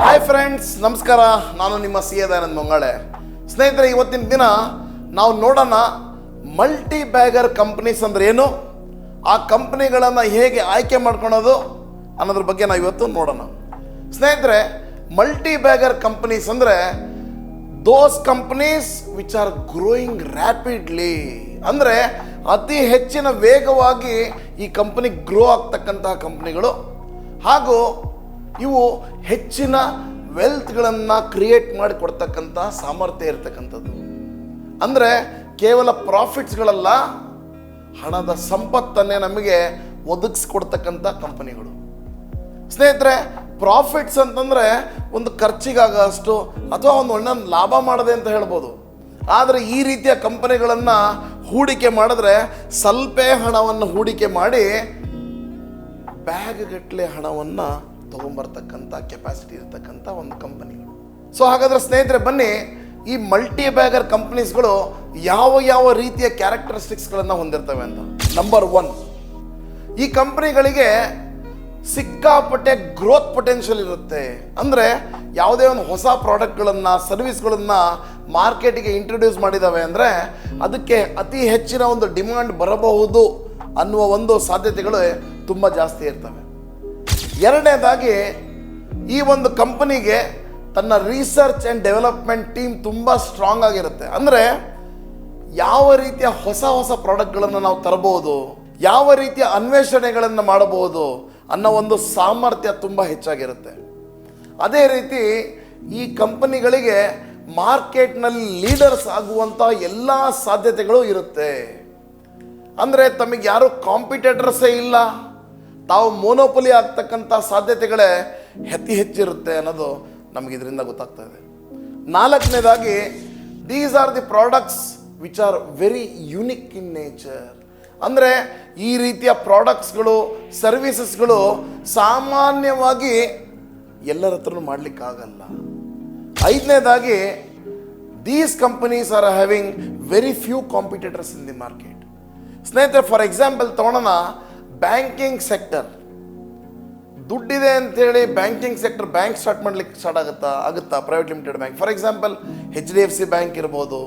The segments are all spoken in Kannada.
ಹಾಯ್ ಫ್ರೆಂಡ್ಸ್, ನಮಸ್ಕಾರ. ನಾನು ನಿಮ್ಮ ಸಿ ದಯಾನಂದ್ ಮಂಗಾಳೆ. ಸ್ನೇಹಿತರೆ, ಇವತ್ತಿನ ದಿನ ನಾವು ನೋಡೋಣ ಮಲ್ಟಿ ಬ್ಯಾಗರ್ ಕಂಪ್ನೀಸ್ ಅಂದ್ರೆ ಏನು, ಆ ಕಂಪ್ನಿಗಳನ್ನು ಹೇಗೆ ಆಯ್ಕೆ ಮಾಡ್ಕೊಳೋದು ಅನ್ನೋದ್ರ ಬಗ್ಗೆ ನಾವು ಇವತ್ತು ನೋಡೋಣ. ಸ್ನೇಹಿತರೆ, ಮಲ್ಟಿ ಬ್ಯಾಗರ್ ಕಂಪ್ನೀಸ್ ಅಂದರೆ those companies which are growing rapidly, ಅಂದರೆ ಅತಿ ಹೆಚ್ಚಿನ ವೇಗವಾಗಿ ಈ ಕಂಪನಿ ಗ್ರೋ ಆಗ್ತಕ್ಕಂತಹ ಕಂಪ್ನಿಗಳು, ಹಾಗೂ ಇವು ಹೆಚ್ಚಿನ ವೆಲ್ತ್ಗಳನ್ನು ಕ್ರಿಯೇಟ್ ಮಾಡಿ ಕೊಡ್ತಕ್ಕಂಥ ಸಾಮರ್ಥ್ಯ ಇರತಕ್ಕಂಥದ್ದು. ಅಂದರೆ ಕೇವಲ ಪ್ರಾಫಿಟ್ಸ್ಗಳಲ್ಲ, ಹಣದ ಸಂಪತ್ತನ್ನೇ ನಮಗೆ ಒದಗಿಸ್ಕೊಡ್ತಕ್ಕಂಥ ಕಂಪನಿಗಳು. ಸ್ನೇಹಿತರೆ, ಪ್ರಾಫಿಟ್ಸ್ ಅಂತಂದರೆ ಒಂದು ಖರ್ಚಿಗಾಗಷ್ಟು ಅಥವಾ ಒಂದು ಒಳ್ಳೆ ಲಾಭ ಮಾಡದೆ ಅಂತ ಹೇಳ್ಬೋದು. ಆದರೆ ಈ ರೀತಿಯ ಕಂಪನಿಗಳನ್ನು ಹೂಡಿಕೆ ಮಾಡಿದ್ರೆ ಸ್ವಲ್ಪ ಹಣವನ್ನು ಹೂಡಿಕೆ ಮಾಡಿ ಬ್ಯಾಗ್ ಗಟ್ಟಲೆ ಹಣವನ್ನು ತೊಗೊಂಬರ್ತಕ್ಕಂಥ ಕೆಪಾಸಿಟಿ ಇರತಕ್ಕಂಥ ಒಂದು ಕಂಪನಿಗಳು. ಸೊ ಹಾಗಾದರೆ ಸ್ನೇಹಿತರೆ, ಬನ್ನಿ ಈ ಮಲ್ಟಿ ಬ್ಯಾಗರ್ ಕಂಪನೀಸ್ಗಳು ಯಾವ ಯಾವ ರೀತಿಯ ಕ್ಯಾರೆಕ್ಟರಿಸ್ಟಿಕ್ಸ್ಗಳನ್ನು ಹೊಂದಿರ್ತವೆ ಅಂತ. ನಂಬರ್ 1, ಈ ಕಂಪನಿಗಳಿಗೆ ಸಿಕ್ಕಾಪಟ್ಟೆ ಗ್ರೋತ್ ಪೊಟೆನ್ಷಿಯಲ್ ಇರುತ್ತೆ. ಅಂದರೆ ಯಾವುದೇ ಒಂದು ಹೊಸ ಪ್ರಾಡಕ್ಟ್ಗಳನ್ನು, ಸರ್ವಿಸ್ಗಳನ್ನು ಮಾರ್ಕೆಟಿಗೆ ಇಂಟ್ರೊಡ್ಯೂಸ್ ಮಾಡಿದ್ದಾವೆ ಅಂದರೆ ಅದಕ್ಕೆ ಅತಿ ಹೆಚ್ಚಿನ ಒಂದು ಡಿಮ್ಯಾಂಡ್ ಬರಬಹುದು ಅನ್ನುವ ಒಂದು ಸಾಧ್ಯತೆಗಳು ತುಂಬ ಜಾಸ್ತಿ ಇರ್ತವೆ. ಎರಡನೇದಾಗಿ, ಈ ಒಂದು ಕಂಪನಿಗೆ ತನ್ನ ರಿಸರ್ಚ್ ಆ್ಯಂಡ್ ಡೆವಲಪ್ಮೆಂಟ್ ಟೀಮ್ ತುಂಬ ಸ್ಟ್ರಾಂಗ್ ಆಗಿರುತ್ತೆ. ಅಂದರೆ ಯಾವ ರೀತಿಯ ಹೊಸ ಹೊಸ ಪ್ರಾಡಕ್ಟ್ಗಳನ್ನು ನಾವು ತರಬಹುದು, ಯಾವ ರೀತಿಯ ಅನ್ವೇಷಣೆಗಳನ್ನು ಮಾಡಬಹುದು ಅನ್ನೋ ಒಂದು ಸಾಮರ್ಥ್ಯ ತುಂಬ ಹೆಚ್ಚಾಗಿರುತ್ತೆ. ಅದೇ ರೀತಿ ಈ ಕಂಪನಿಗಳಿಗೆ ಮಾರ್ಕೆಟ್ನಲ್ಲಿ ಲೀಡರ್ಸ್ ಆಗುವಂಥ ಎಲ್ಲ ಸಾಧ್ಯತೆಗಳು ಇರುತ್ತೆ. ಅಂದರೆ ತಮಗೆ ಯಾರು ಕಾಂಪಿಟೇಟರ್ಸೇ ಇಲ್ಲ, ತಾವು ಮೋನೋಪೊಲಿ ಆಗ್ತಕ್ಕಂಥ ಸಾಧ್ಯತೆಗಳೇ ಹೆಚ್ಚಿರುತ್ತೆ ಅನ್ನೋದು ನಮಗೆ ಇದರಿಂದ ಗೊತ್ತಾಗ್ತಾ ಇದೆ. ನಾಲ್ಕನೇದಾಗಿ, these are the products which are very unique in nature. ಅಂದರೆ ಈ ರೀತಿಯ ಪ್ರಾಡಕ್ಟ್ಸ್ಗಳು, ಸರ್ವಿಸಸ್ಗಳು ಸಾಮಾನ್ಯವಾಗಿ ಎಲ್ಲರ ಹತ್ರನೂ ಮಾಡಲಿಕ್ಕಾಗಲ್ಲ. ಐದನೇದಾಗಿ, these companies are having very few competitors in the market. ಸ್ನೇಹಿತರೆ, ಫಾರ್ ಎಕ್ಸಾಂಪಲ್ ತಗೊಳ್ಳೋಣ, ಬ್ಯಾಂಕಿಂಗ್ ಸೆಕ್ಟರ್. ದುಡ್ಡಿದೆ ಅಂತೇಳಿ ಬ್ಯಾಂಕಿಂಗ್ ಸೆಕ್ಟರ್ ಬ್ಯಾಂಕ್ ಸ್ಟಾರ್ಟ್ ಮಾಡ್ಲಿಕ್ಕೆ ಆಗುತ್ತಾ private limited bank? For example HDFC bank ಇರ್ಬೋದು,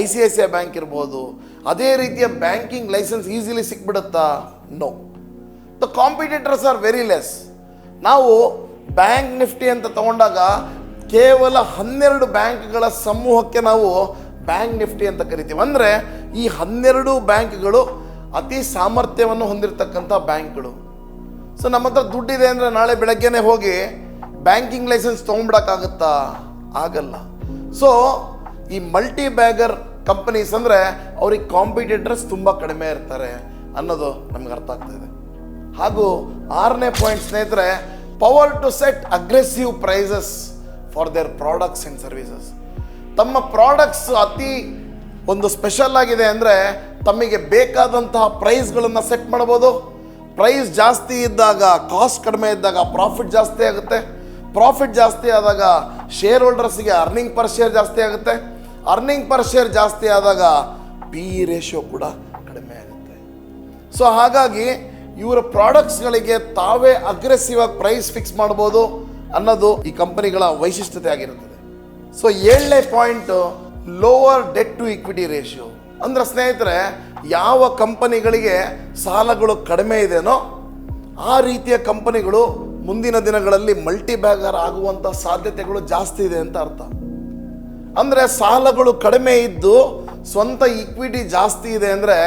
ICICI ಬ್ಯಾಂಕ್ ಇರ್ಬೋದು. ಅದೇ ರೀತಿಯ ಬ್ಯಾಂಕಿಂಗ್ ಲೈಸೆನ್ಸ್ ಈಸಿಲಿ ಸಿಕ್ಬಿಡುತ್ತಾ? No. The competitors are very less. ನಾವು ಬ್ಯಾಂಕ್ ನಿಫ್ಟಿ ಅಂತ ತಗೊಂಡಾಗ ಕೇವಲ 12 ಬ್ಯಾಂಕ್ಗಳ ಸಮೂಹಕ್ಕೆ ನಾವು ಬ್ಯಾಂಕ್ ನಿಫ್ಟಿ ಅಂತ ಕರಿತೀವಿ. ಅಂದರೆ ಈ 12 ಬ್ಯಾಂಕ್ಗಳು ಅತಿ ಸಾಮರ್ಥ್ಯವನ್ನು ಹೊಂದಿರತಕ್ಕಂಥ ಬ್ಯಾಂಕ್ಗಳು. ಸೊ ನಮ್ಮ ಹತ್ರ ದುಡ್ಡಿದೆ ಅಂದರೆ ನಾಳೆ ಬೆಳಗ್ಗೆನೆ ಹೋಗಿ ಬ್ಯಾಂಕಿಂಗ್ ಲೈಸೆನ್ಸ್ ತೊಗೊಂಡ್ಬಿಡೋಕ್ಕಾಗುತ್ತಾ? ಆಗಲ್ಲ. ಸೊ ಈ ಮಲ್ಟಿ ಬ್ಯಾಗರ್ ಕಂಪನೀಸ್ ಅಂದರೆ ಅವ್ರಿಗೆ ಕಾಂಪಿಟೇಟರ್ಸ್ ತುಂಬ ಕಡಿಮೆ ಇರ್ತಾರೆ ಅನ್ನೋದು ನಮ್ಗೆ ಅರ್ಥ ಆಗ್ತಾ ಇದೆ. ಹಾಗೂ 6ನೇ ಪಾಯಿಂಟ್ ಸ್ನೇಹಿತರೆ, power to set aggressive prices for their products and services. ತಮ್ಮ ಪ್ರಾಡಕ್ಟ್ಸ್ ಅತಿ ಒಂದು ಸ್ಪೆಷಲ್ ಆಗಿದೆ ಅಂದರೆ ತಮಗೆ ಬೇಕಾದಂತಹ ಪ್ರೈಸ್ಗಳನ್ನು ಸೆಟ್ ಮಾಡ್ಬೋದು. ಪ್ರೈಸ್ ಜಾಸ್ತಿ ಇದ್ದಾಗ, ಕಾಸ್ಟ್ ಕಡಿಮೆ ಇದ್ದಾಗ ಪ್ರಾಫಿಟ್ ಜಾಸ್ತಿ ಆಗುತ್ತೆ. ಪ್ರಾಫಿಟ್ ಜಾಸ್ತಿ ಆದಾಗ ಶೇರ್ ಹೋಲ್ಡರ್ಸ್ಗೆ ಅರ್ನಿಂಗ್ ಪರ್ ಶೇರ್ ಜಾಸ್ತಿ ಆಗುತ್ತೆ. ಅರ್ನಿಂಗ್ ಪರ್ ಶೇರ್ ಜಾಸ್ತಿ ಆದಾಗ PE ರೇಷಿಯೋ ಕೂಡ ಕಡಿಮೆ ಆಗುತ್ತೆ. ಸೊ ಹಾಗಾಗಿ ಇವರ ಪ್ರಾಡಕ್ಟ್ಸ್ಗಳಿಗೆ ತಾವೇ ಅಗ್ರೆಸಿವ್ ಆಗಿ ಪ್ರೈಸ್ ಫಿಕ್ಸ್ ಮಾಡ್ಬೋದು ಅನ್ನೋದು ಈ ಕಂಪನಿಗಳ ವೈಶಿಷ್ಟ್ಯತೆ ಆಗಿರುತ್ತದೆ. ಸೊ 7ನೇ point, lower debt to equity ratio. ಅಂದರೆ ಸ್ನೇಹಿತರೆ, ಯಾವ ಕಂಪನಿಗಳಿಗೆ ಸಾಲಗಳು ಕಡಿಮೆ ಇದೆನೋ ಆ ರೀತಿಯ ಕಂಪನಿಗಳು ಮುಂದಿನ ದಿನಗಳಲ್ಲಿ ಮಲ್ಟಿ ಬ್ಯಾಗರ್ ಆಗುವಂಥ ಸಾಧ್ಯತೆಗಳು ಜಾಸ್ತಿ ಇದೆ ಅಂತ ಅರ್ಥ. ಅಂದರೆ ಸಾಲಗಳು ಕಡಿಮೆ ಇದ್ದು ಸ್ವಂತ ಇಕ್ವಿಟಿ ಜಾಸ್ತಿ ಇದೆ ಅಂದರೆ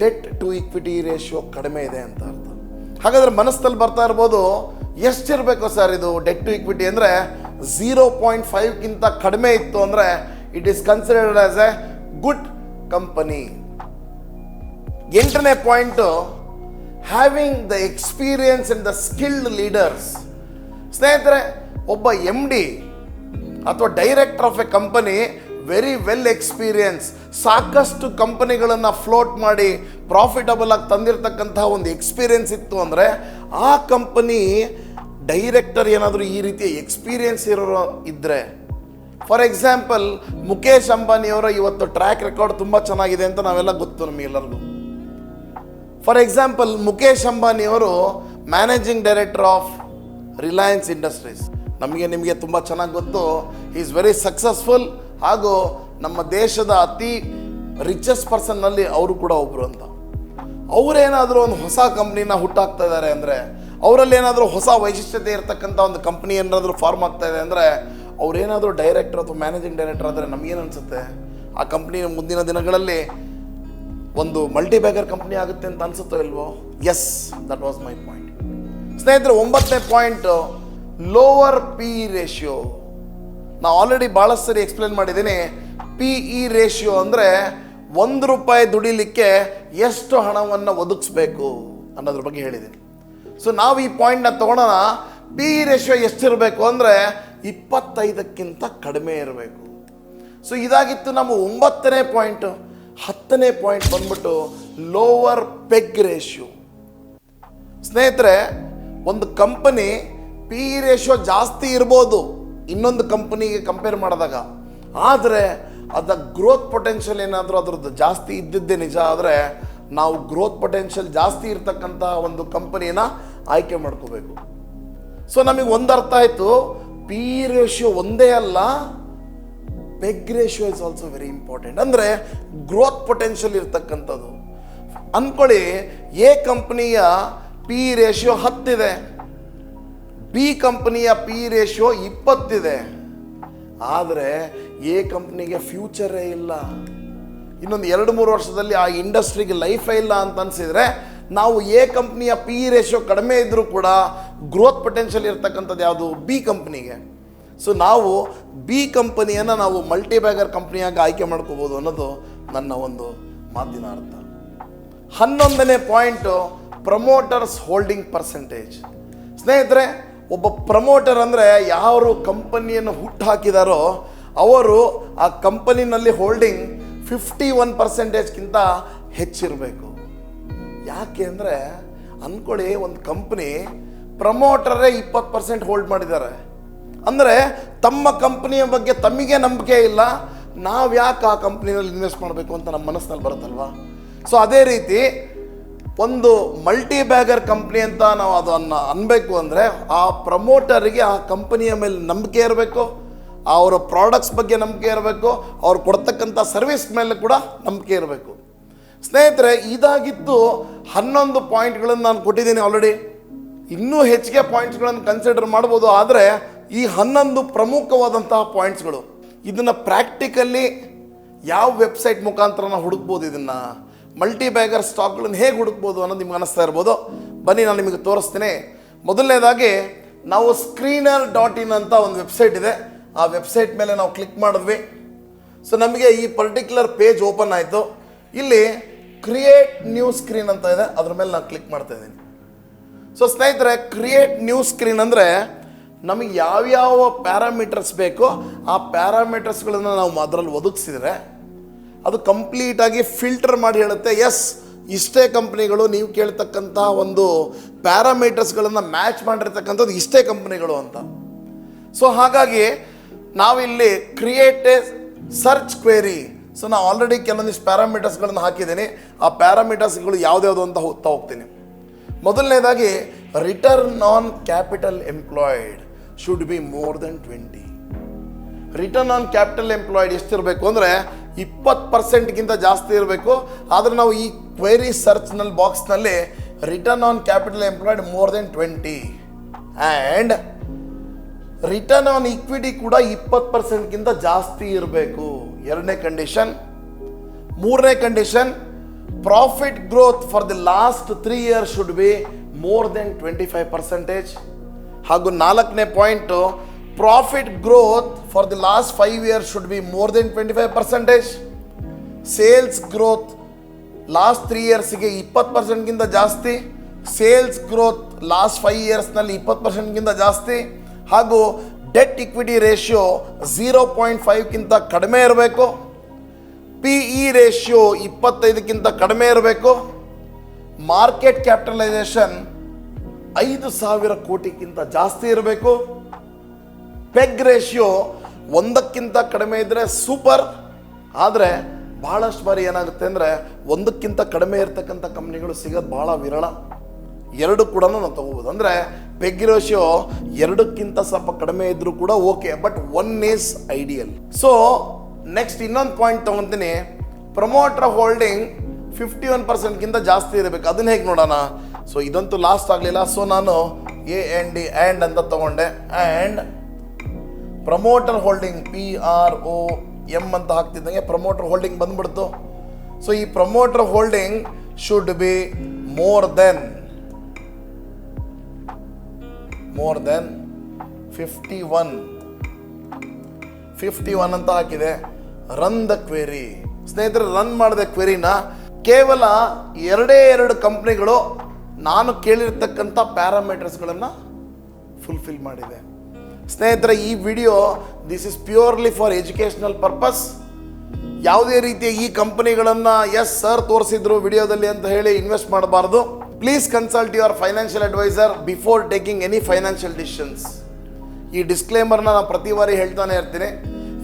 ಡೆಟ್ ಟು ಇಕ್ವಿಟಿ ರೇಷಿಯೋ ಕಡಿಮೆ ಇದೆ ಅಂತ ಅರ್ಥ. ಹಾಗಾದರೆ ಮನಸ್ಸಲ್ಲಿ ಬರ್ತಾ ಇರ್ಬೋದು, ಎಷ್ಟಿರಬೇಕು ಸರ್ ಇದು ಡೆಟ್ ಟು ಇಕ್ವಿಟಿ? ಅಂದರೆ 0.5ಗಿಂತ ಕಡಿಮೆ ಇತ್ತು ಅಂದರೆ it is considered as a good company. 8ನೇ point, having the experience and the skilled leaders. ಸ್ನೇಹಿತರೆ, ಒಬ್ಬ MD ಅಥವಾ director of a company very well experience, ಸಾಕಷ್ಟು ಕಂಪನಿಗಳನ್ನು ಫ್ಲೋಟ್ ಮಾಡಿ ಪ್ರಾಫಿಟಬಲ್ ಆಗಿ ತಂದಿರತಕ್ಕಂತಹ ಒಂದು ಎಕ್ಸ್ಪೀರಿಯನ್ಸ್ ಇತ್ತು ಅಂದರೆ ಆ ಕಂಪನಿ ಡೈರೆಕ್ಟರ್ ಏನಾದರೂ ಈ ರೀತಿಯ ಎಕ್ಸ್ಪೀರಿಯನ್ಸ್ ಇರೋ ಇದ್ದರೆ, ಫಾರ್ ಎಕ್ಸಾಂಪಲ್ ಮುಖೇಶ್ ಅಂಬಾನಿಯವರ ಇವತ್ತು ಟ್ರ್ಯಾಕ್ ರೆಕಾರ್ಡ್ ತುಂಬ ಚೆನ್ನಾಗಿದೆ ಅಂತ ನಾವೆಲ್ಲ ಗೊತ್ತು ನಮಗೆಲ್ಲರಿಗೂ. ಫಾರ್ ಎಕ್ಸಾಂಪಲ್ ಮುಖೇಶ್ ಅಂಬಾನಿಯವರು managing director of Reliance Industries. ನಿಮಗೆ ತುಂಬ ಚೆನ್ನಾಗಿ ಗೊತ್ತು, ಈಸ್ ವೆರಿ ಸಕ್ಸಸ್ಫುಲ್, ಹಾಗೂ ನಮ್ಮ ದೇಶದ ಅತಿ ರಿಚೆಸ್ಟ್ ಪರ್ಸನ್ನಲ್ಲಿ ಅವರು ಕೂಡ ಒಬ್ಬರು ಅಂತ. ಅವರೇನಾದರೂ ಒಂದು ಹೊಸ ಕಂಪ್ನಿನ ಹುಟ್ಟಾಕ್ತಾ ಇದ್ದಾರೆ ಅಂದರೆ, ಅವರಲ್ಲಿ ಏನಾದರೂ ಹೊಸ ವೈಶಿಷ್ಟ್ಯತೆ ಇರತಕ್ಕಂಥ ಒಂದು ಕಂಪ್ನಿ ಏನಾದರೂ ಫಾರ್ಮ್ ಆಗ್ತಾ ಇದೆ ಅಂದರೆ, ಅವರೇನಾದರೂ ಡೈರೆಕ್ಟರ್ ಅಥವಾ ಮ್ಯಾನೇಜಿಂಗ್ ಡೈರೆಕ್ಟರ್ ಆದರೆ ನಮಗೇನು ಅನಿಸುತ್ತೆ, ಆ ಕಂಪ್ನಿ ಮುಂದಿನ ದಿನಗಳಲ್ಲಿ ಒಂದು ಮಲ್ಟಿಬ್ಯಾಗರ್ ಕಂಪ್ನಿ ಆಗುತ್ತೆ ಅಂತ ಅನಿಸುತ್ತೋ ಇಲ್ವೋ? Yes, that was my point. ಸ್ನೇಹಿತರೆ, 9ನೇ point, lower P E ratio. ನಾವು ಆಲ್ರೆಡಿ ಭಾಳಷ್ಟು ಸರಿ ಎಕ್ಸ್ಪ್ಲೇನ್ ಮಾಡಿದ್ದೀನಿ. ಪಿ ಇ ರೇಷಿಯೋ ಅಂದರೆ ₹1 ದುಡಿಲಿಕ್ಕೆ ಎಷ್ಟು ಹಣವನ್ನು ಒದಗಿಸ್ಬೇಕು ಅನ್ನೋದ್ರ ಬಗ್ಗೆ ಹೇಳಿದ್ದೀನಿ. ಸೊ ನಾವು ಈ ಪಾಯಿಂಟ್ನ ತಗೊಳ್ಳೋಣ. ಪಿ ಇ ರೇಷಿಯೋ ಎಷ್ಟಿರಬೇಕು ಅಂದರೆ 25ಕ್ಕಿಂತ ಕಡಿಮೆ ಇರಬೇಕು. ಸೊ ಇದಾಗಿತ್ತು ನಮ್ಮ 9ನೇ ಪಾಯಿಂಟ್. 10ನೇ ಪಾಯಿಂಟ್ ಬಂದ್ಬಿಟ್ಟು ಲೋವರ್ ಪೆಗ್ ರೇಷಿಯೋ. ಸ್ನೇಹಿತರೆ, ಒಂದು ಕಂಪನಿ ಪಿ ಇ ರೇಷಿಯೋ ಜಾಸ್ತಿ ಇರ್ಬೋದು ಇನ್ನೊಂದು ಕಂಪನಿಗೆ ಕಂಪೇರ್ ಮಾಡಿದಾಗ, ಆದರೆ ಅದರ ಗ್ರೋತ್ ಪೊಟೆನ್ಷಿಯಲ್ ಏನಾದರೂ ಅದರದ್ದು ಜಾಸ್ತಿ ಇದ್ದಿದ್ದೇ ನಿಜ ಆದರೆ ನಾವು ಗ್ರೋತ್ ಪೊಟೆನ್ಷಿಯಲ್ ಜಾಸ್ತಿ ಇರ್ತಕ್ಕಂಥ ಒಂದು ಕಂಪನಿನ ಆಯ್ಕೆ ಮಾಡ್ಕೋಬೇಕು. ಸೊ ನಮಗೆ ಒಂದು ಅರ್ಥ ಆಯಿತು, ಪಿ ಇ ರೇಷಿಯೋ ಒಂದೇ ಅಲ್ಲ, peg ratio is also very important. ಅಂದರೆ ಗ್ರೋತ್ ಪೊಟೆನ್ಷಿಯಲ್ ಇರ್ತಕ್ಕಂಥದ್ದು. ಅಂದ್ಕೊಳ್ಳಿ, ಎ ಕಂಪ್ನಿಯ ಪಿ ಇ ರೇಷಿಯೋ 10 ಇದೆ, ಬಿ ಕಂಪ್ನಿಯ ಪಿ ಇ ರೇಷಿಯೋ 20 ಇದೆ, ಆದರೆ ಎ ಕಂಪ್ನಿಗೆ ಫ್ಯೂಚರೇ ಇಲ್ಲ, ಇನ್ನೊಂದು 2-3 ವರ್ಷದಲ್ಲಿ ಆ ಇಂಡಸ್ಟ್ರಿಗೆ ಲೈಫೇ ಇಲ್ಲ ಅಂತ ಅನಿಸಿದರೆ, ನಾವು ಎ ಕಂಪ್ನಿಯ ಪಿ ಇ ರೇಷಿಯೋ ಕಡಿಮೆ ಇದ್ದರೂ ಕೂಡ ಗ್ರೋತ್ ಪೊಟೆನ್ಷಿಯಲ್ ಇರ್ತಕ್ಕಂಥದ್ದು ಯಾವುದು? ಬಿ ಕಂಪ್ನಿಗೆ. ಸೊ ನಾವು ಬಿ ಕಂಪನಿಯನ್ನು ನಾವು ಮಲ್ಟಿಬ್ಯಾಗರ್ ಕಂಪ್ನಿಯಾಗಿ ಆಯ್ಕೆ ಮಾಡ್ಕೋಬೋದು ಅನ್ನೋದು ನನ್ನ ಒಂದು ಮಾತಿನ ಅರ್ಥ. 11ನೇ ಪಾಯಿಂಟು, ಪ್ರಮೋಟರ್ಸ್ ಹೋಲ್ಡಿಂಗ್ ಪರ್ಸೆಂಟೇಜ್. ಸ್ನೇಹಿತರೆ, ಒಬ್ಬ ಪ್ರಮೋಟರ್ ಅಂದರೆ ಯಾರು ಕಂಪನಿಯನ್ನು ಹುಟ್ಟು ಹಾಕಿದಾರೋ ಅವರು ಆ ಕಂಪನಿನಲ್ಲಿ ಹೋಲ್ಡಿಂಗ್ 51%ಗಿಂತ ಹೆಚ್ಚಿರಬೇಕು. ಯಾಕೆ ಅಂದರೆ, ಅಂದ್ಕೊಳ್ಳಿ, ಒಂದು ಕಂಪ್ನಿ ಪ್ರಮೋಟರೇ 20% ಹೋಲ್ಡ್ ಮಾಡಿದ್ದಾರೆ ಅಂದರೆ ತಮ್ಮ ಕಂಪ್ನಿಯ ಬಗ್ಗೆ ತಮಗೆ ನಂಬಿಕೆ ಇಲ್ಲ, ನಾವು ಯಾಕೆ ಆ ಕಂಪ್ನಿನಲ್ಲಿ ಇನ್ವೆಸ್ಟ್ ಮಾಡಬೇಕು ಅಂತ ನಮ್ಮ ಮನಸ್ಸಿನಲ್ಲಿ ಬರುತ್ತಲ್ವಾ? ಸೊ ಅದೇ ರೀತಿ ಒಂದು ಮಲ್ಟಿಬ್ಯಾಗರ್ ಕಂಪ್ನಿ ಅಂತ ನಾವು ಅದನ್ನು ಅನ್ಬೇಕು ಅಂದರೆ ಆ ಪ್ರಮೋಟರಿಗೆ ಆ ಕಂಪನಿಯ ಮೇಲೆ ನಂಬಿಕೆ ಇರಬೇಕು, ಅವರ ಪ್ರಾಡಕ್ಟ್ಸ್ ಬಗ್ಗೆ ನಂಬಿಕೆ ಇರಬೇಕು, ಅವ್ರು ಕೊಡ್ತಕ್ಕಂಥ ಸರ್ವಿಸ್ ಮೇಲೆ ಕೂಡ ನಂಬಿಕೆ ಇರಬೇಕು. ಸ್ನೇಹಿತರೆ, ಇದಾಗಿದ್ದು 11 ಪಾಯಿಂಟ್ಗಳನ್ನು ನಾನು ಕೊಟ್ಟಿದ್ದೀನಿ ಆಲ್ರೆಡಿ. ಇನ್ನೂ ಹೆಚ್ಚಿಗೆ ಪಾಯಿಂಟ್ಸ್ಗಳನ್ನು ಕನ್ಸಿಡರ್ ಮಾಡ್ಬೋದು, ಆದರೆ ಈ 11 ಪ್ರಮುಖವಾದಂತಹ ಪಾಯಿಂಟ್ಸ್ಗಳು. ಇದನ್ನು ಪ್ರಾಕ್ಟಿಕಲ್ಲಿ ಯಾವ ವೆಬ್ಸೈಟ್ ಮುಖಾಂತರ ನಾವು ಹುಡುಕ್ಬೋದು, ಇದನ್ನು ಮಲ್ಟಿಬ್ಯಾಗರ್ ಸ್ಟಾಕ್ಗಳನ್ನು ಹೇಗೆ ಹುಡುಕ್ಬೋದು ಅನ್ನೋದು ನಿಮ್ಗೆ ಅನ್ನಿಸ್ತಾ ಇರ್ಬೋದು. ಬನ್ನಿ, ನಾನು ನಿಮಗೆ ತೋರಿಸ್ತೀನಿ. ಮೊದಲನೇದಾಗಿ ನಾವು screener.in ಅಂತ ಒಂದು ವೆಬ್ಸೈಟ್ ಇದೆ, ಆ ವೆಬ್ಸೈಟ್ ಮೇಲೆ ನಾವು ಕ್ಲಿಕ್ ಮಾಡಿದ್ವಿ. ಸೊ ನಮಗೆ ಈ ಪರ್ಟಿಕ್ಯುಲರ್ ಪೇಜ್ ಓಪನ್ ಆಯಿತು. ಇಲ್ಲಿ ಕ್ರಿಯೇಟ್ ನ್ಯೂ ಸ್ಕ್ರೀನ್ ಅಂತ ಇದೆ, ಅದ್ರ ಮೇಲೆ ನಾನು ಕ್ಲಿಕ್ ಮಾಡ್ತಾ ಇದ್ದೀನಿ. ಸೊ ಸ್ನೇಹಿತರೆ, ಕ್ರಿಯೇಟ್ ನ್ಯೂ ಸ್ಕ್ರೀನ್ ಅಂದರೆ ನಮಗೆ ಯಾವ್ಯಾವ ಪ್ಯಾರಾಮೀಟರ್ಸ್ ಬೇಕೋ ಆ ಪ್ಯಾರಾಮೀಟರ್ಸ್ಗಳನ್ನು ನಾವು ಅದರಲ್ಲಿ ಒದಗಿಸಿದರೆ ಅದು ಕಂಪ್ಲೀಟಾಗಿ ಫಿಲ್ಟರ್ ಮಾಡಿ ಹೇಳುತ್ತೆ, ಎಸ್, ಇಷ್ಟೇ ಕಂಪ್ನಿಗಳು ನೀವು ಕೇಳ್ತಕ್ಕಂಥ ಒಂದು ಪ್ಯಾರಾಮೀಟರ್ಸ್ಗಳನ್ನು ಮ್ಯಾಚ್ ಮಾಡಿರ್ತಕ್ಕಂಥದ್ದು ಇಷ್ಟೇ ಕಂಪ್ನಿಗಳು ಅಂತ. ಸೊ ಹಾಗಾಗಿ ನಾವಿಲ್ಲಿ create A search query. So ನಾನು ಆಲ್ರೆಡಿ ಕೆಲವೊಂದಿಷ್ಟು ಪ್ಯಾರಾಮೀಟರ್ಸ್ಗಳನ್ನು ಹಾಕಿದ್ದೀನಿ, ಆ ಪ್ಯಾರಾಮೀಟರ್ಸ್ಗಳು ಯಾವ್ದ್ಯಾವುದು ಅಂತ ಹೋಗ್ತೀನಿ. ಮೊದಲನೇದಾಗಿ, return on capital employed should be more than 20. Return on capital employed ಎಷ್ಟಿರಬೇಕು ಅಂದರೆ 20%ಗಿಂತ ಜಾಸ್ತಿ ಇರಬೇಕು. ಆದರೆ ನಾವು ಈ ಕ್ವೇರಿ ಸರ್ಚ್ನಲ್ಲಿ ಬಾಕ್ಸ್ನಲ್ಲಿ return on capital employed more than 20 and return on equity ಕೂಡ 20%ಗಿಂತ ಜಾಸ್ತಿ ಇರಬೇಕು. 2ನೇ ಕಂಡೀಷನ್. 3ನೇ condition, profit growth for the last 3 years should be more than 25%. ಹಾಗೂ 4ನೇ point, profit growth for the last 5 years should be more than 25%. Sales growth last 3 yearsಗೆ 20%ಗಿಂತ ಜಾಸ್ತಿ, ಸೇಲ್ಸ್ ಗ್ರೋತ್ ಲಾಸ್ಟ್ 5 yearsನಲ್ಲಿ 20%ಗಿಂತ ಜಾಸ್ತಿ, ಹಾಗೂ ಡೆಟ್ ಇಕ್ವಿಟಿ ರೇಷಿಯೋ 0.5ಗಿಂತ ಕಡಿಮೆ ಇರಬೇಕು. ಪಿ ಇ ರೇಷಿಯೋ 25ಕ್ಕಿಂತ ಕಡಿಮೆ ಇರಬೇಕು. ಮಾರ್ಕೆಟ್ ಕ್ಯಾಪಿಟಲೈಸೇಷನ್ 5,000 ಕೋಟಿಗಿಂತ ಜಾಸ್ತಿ ಇರಬೇಕು. ಪೆಗ್ ರೇಷಿಯೋ 1ಕ್ಕಿಂತ ಕಡಿಮೆ ಇದ್ದರೆ ಸೂಪರ್. ಆದರೆ ಭಾಳಷ್ಟು ಬಾರಿ ಏನಾಗುತ್ತೆ ಅಂದರೆ 1ಕ್ಕಿಂತ ಕಡಿಮೆ ಇರ್ತಕ್ಕಂಥ ಕಂಪ್ನಿಗಳು ಸಿಗೋದು ಭಾಳ ವಿರಳ. ಎರಡು ಕೂಡ ನಾವು ತಗೋಬೋದು. ಅಂದರೆ ಪೆಗ್ ರೇಷಿಯೋ 2ಕ್ಕಿಂತ ಸ್ವಲ್ಪ ಕಡಿಮೆ ಇದ್ರೂ ಕೂಡ okay, but 1 is ideal. So next ಇನ್ನೊಂದು ಪಾಯಿಂಟ್ ತೊಗೊತೀನಿ, ಪ್ರಮೋಟರ್ ಹೋಲ್ಡಿಂಗ್ 51%ಗಿಂತ ಜಾಸ್ತಿ ಇರಬೇಕು. ಅದನ್ನ ಹೇಗೆ ನೋಡೋಣ? ಸೊ ಇದಂತೂ ಲಾಸ್ಟ್ ಆಗಲಿಲ್ಲ, ಸೊ ನಾನು AND ಅಂತ ತಗೊಂಡೆ. ಆ್ಯಂಡ್ ಪ್ರಮೋಟರ್ ಹೋಲ್ಡಿಂಗ್ PROM ಅಂತ ಹಾಕ್ತಿದ್ದಂಗೆ ಪ್ರಮೋಟರ್ ಹೋಲ್ಡಿಂಗ್ ಬಂದ್ಬಿಡ್ತು. ಸೊ ಈ promoter holding should be more than 51 ಅಂತ ಹಾಕಿದೆ. Run the query. ಸ್ನೇಹಿತರೆ, ರನ್ ಮಾಡಿದ ಕ್ವೆರಿನ ಕೇವಲ 2 ಕಂಪ್ನಿಗಳು ನಾನು ಕೇಳಿರ್ತಕ್ಕಂಥ ಪ್ಯಾರಾಮೀಟರ್ಸ್ಗಳನ್ನು ಫುಲ್ಫಿಲ್ ಮಾಡಿದೆ. ಸ್ನೇಹಿತರೆ, ಈ video this is purely for educational purpose. ಯಾವುದೇ ರೀತಿಯ ಈ ಕಂಪನಿಗಳನ್ನು ಎಸ್ ಸರ್ ತೋರಿಸಿದ್ರು ವಿಡಿಯೋದಲ್ಲಿ ಅಂತ ಹೇಳಿ ಇನ್ವೆಸ್ಟ್ ಮಾಡಬಾರ್ದು. Please consult your financial advisor before taking any financial decisions. ಈ ಡಿಸ್ಕ್ಲೇಮರ್ನ ನಾನು ಪ್ರತಿ ಬಾರಿ ಹೇಳ್ತಾನೆ ಇರ್ತೀನಿ,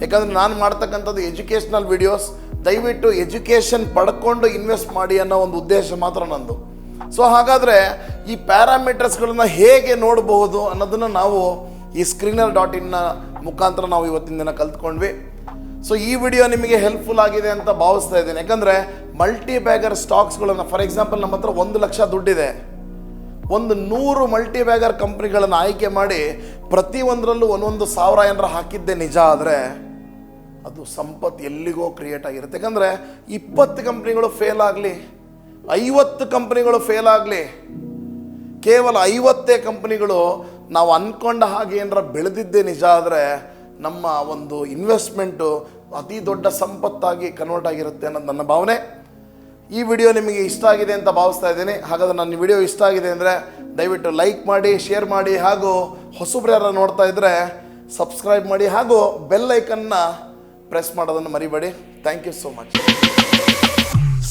ಯಾಕಂದರೆ ನಾನು ಮಾಡ್ತಕ್ಕಂಥದ್ದು ಎಜುಕೇಷನಲ್ ವಿಡಿಯೋಸ್. ದಯವಿಟ್ಟು ಎಜುಕೇಷನ್ ಪಡ್ಕೊಂಡು ಇನ್ವೆಸ್ಟ್ ಮಾಡಿ ಅನ್ನೋ ಒಂದು ಉದ್ದೇಶ ಮಾತ್ರ ನಂದು. ಸೊ ಹಾಗಾದರೆ ಈ ಪ್ಯಾರಾಮೀಟರ್ಸ್ಗಳನ್ನ ಹೇಗೆ ನೋಡಬಹುದು ಅನ್ನೋದನ್ನು ನಾವು ಈ screener.in ಮುಖಾಂತರ ನಾವು ಇವತ್ತಿನ ದಿನ ಕಲ್ತ್ಕೊಂಡ್ವಿ. ಸೊ ಈ ವಿಡಿಯೋ ನಿಮಗೆ ಹೆಲ್ಪ್ಫುಲ್ ಆಗಿದೆ ಅಂತ ಭಾವಿಸ್ತಾ ಇದ್ದೀನಿ. ಯಾಕಂದರೆ ಮಲ್ಟಿ ಬ್ಯಾಗರ್ ಸ್ಟಾಕ್ಸ್ಗಳನ್ನು, ಫಾರ್ ಎಕ್ಸಾಂಪಲ್ ನಮ್ಮ ಹತ್ರ 1 ಲಕ್ಷ ದುಡ್ಡಿದೆ, 100 ಮಲ್ಟಿ ಬ್ಯಾಗರ್ ಕಂಪ್ನಿಗಳನ್ನು ಆಯ್ಕೆ ಮಾಡಿ ಪ್ರತಿಯೊಂದರಲ್ಲೂ 1,000 ಏನಾರ ಹಾಕಿದ್ದೆ ನಿಜ ಆದರೆ ಅದು ಸಂಪತ್ತು ಎಲ್ಲಿಗೋ ಕ್ರಿಯೇಟ್ ಆಗಿರುತ್ತೆ. ಯಾಕಂದರೆ 20 ಕಂಪ್ನಿಗಳು ಫೇಲ್ ಆಗಲಿ, 50 ಕಂಪ್ನಿಗಳು ಫೇಲ್ ಆಗಲಿ, ಕೇವಲ 50 ಕಂಪ್ನಿಗಳು ನಾವು ಅಂದ್ಕೊಂಡ ಹಾಗೆ ಏನಾರ ಬೆಳೆದಿದ್ದೇ ನಿಜ ಆದರೆ ನಮ್ಮ ಒಂದು ಇನ್ವೆಸ್ಟ್ಮೆಂಟು ಅತಿ ದೊಡ್ಡ ಸಂಪತ್ತಾಗಿ ಕನ್ವರ್ಟ್ ಆಗಿರುತ್ತೆ ಅನ್ನೋದು ನನ್ನ ಭಾವನೆ. ಈ ವಿಡಿಯೋ ನಿಮಗೆ ಇಷ್ಟ ಆಗಿದೆ ಅಂತ ಭಾವಿಸ್ತಾ ಇದ್ದೀನಿ. ಹಾಗಾದರೆ ನನ್ನ ವಿಡಿಯೋ ಇಷ್ಟ ಆಗಿದೆ ಅಂದರೆ ದಯವಿಟ್ಟು ಲೈಕ್ ಮಾಡಿ, ಶೇರ್ ಮಾಡಿ, ಹಾಗೂ ಹೊಸಬ್ರು ಯಾರು ನೋಡ್ತಾ ಇದ್ದರೆ ಸಬ್ಸ್ಕ್ರೈಬ್ ಮಾಡಿ, ಹಾಗೂ ಬೆಲ್ ಐಕನ್ನ ಪ್ರೆಸ್ ಮಾಡೋದನ್ನು ಮರಿಬೇಡಿ. Thank you so much.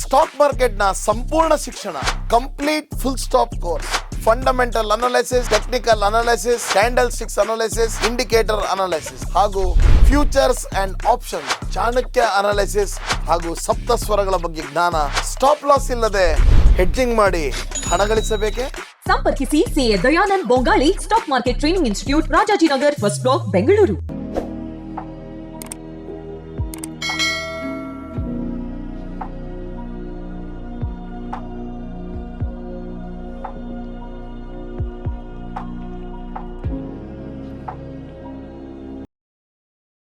Stock ಮಾರ್ಕೆಟ್ನ ಸಂಪೂರ್ಣ ಶಿಕ್ಷಣ, complete full stop course, fundamental analysis, technical analysis, candle sticks analysis, indicator analysis, ಹಾಗೂ futures and option, Chanakya analysis, ಹಾಗೂ ಸಪ್ತಸ್ವರಗಳ ಬಗ್ಗೆ ಜ್ಞಾನ. ಸ್ಟಾಪ್ ಲಾಸ್ ಇಲ್ಲದೆ ಹೆಡ್ಜಿಂಗ್ ಮಾಡಿ ಹಣ ಗಳಿಸಬೇಕೆ? ಸಂಪರ್ಕಿಸಿ CA Dayanand Bongali, stock market training institute, Rajajinagar, first block, Bengaluru.